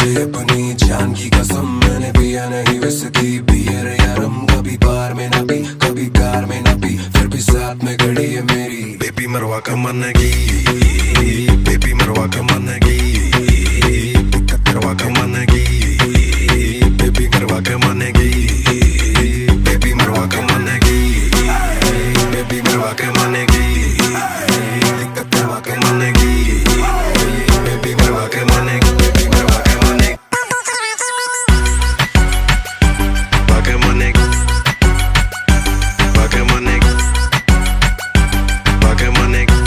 तुझे अपनी जान की कसम, मैंने पिया नहीं विस्की बियर यारम, कभी बार में ना पी कभी कार में ना पी, फिर भी साथ में खड़ी है मेरी बेबी मरवा का मन की, बेबी मरवा का मन की, दिक्कत करवा का मन की, बेबी मरवा का मन की, बेबी मरवा का मन की, बेबी मरवा का मन की, दिक्कत करवा का मन की, बेबी मरवा का मन की, बेबी मरवा का मन की, बाका मन की, बाका मन की, बाका मन की,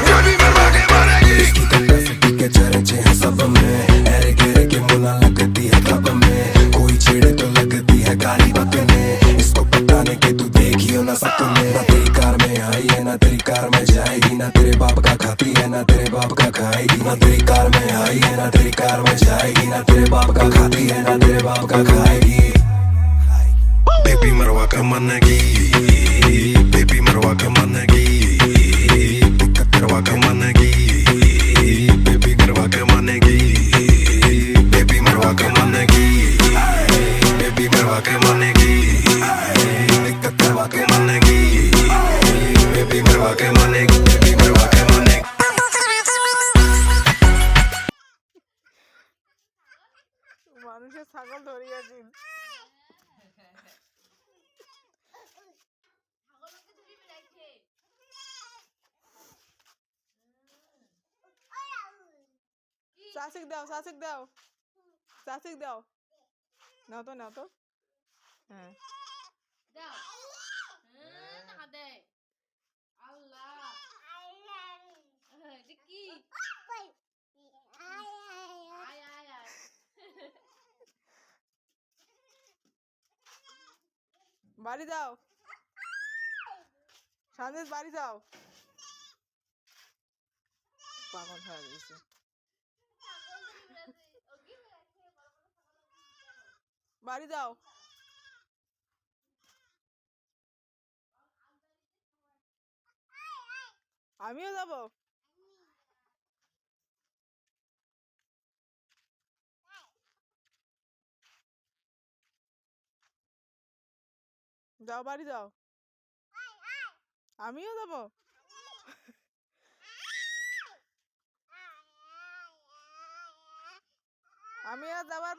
बेबी मरवा का मन की। इसकी कन्ना से के चर्चे हैं सब में, ऐरे गहरे के मुला लगती है कब में, कोई छेड़े तो लगती है गाली बकने, इसको पटाने के तू देखियो ना सपने, ना तेरी कार में आई है ना तेरी कार में जाएगी, ना तेरे बाप का खाती है ना तेरे बाप का खाएगी, ना तेरी कार में आई है ना तेरी कार में जाएगी, ना तेरे बाप का खाती है ना तेरे बाप का खाएगी, बेबी मरवा का मन की, बेबी मरवा का मन की, दिक्कत करवा का मन की, बेबी मरवा का मन की, बेबी मरवा का मन की, बेबी मरवा का मन की, दिक्कत करवा का मन की, बेबी मरवा का मन की, बेबी मरवा का मन की। মানুষের ছাগল ধরিয়াছি। শাসিক দাও, শাসিক দাও, শাসিক দাও, নাও তো, নাও তো। হ্যাঁ, দাও টাকা দে আল্লাহ এটা কি আয় আয় আয় বাড়ি যাও, সন্দেশ বাড়ি যাও, পাগল হয়ে গেছে। বাড়ি যাও, আমিও যাব। যাও, বাড়ি যাও, আমিও যাব। আমি আর যাবার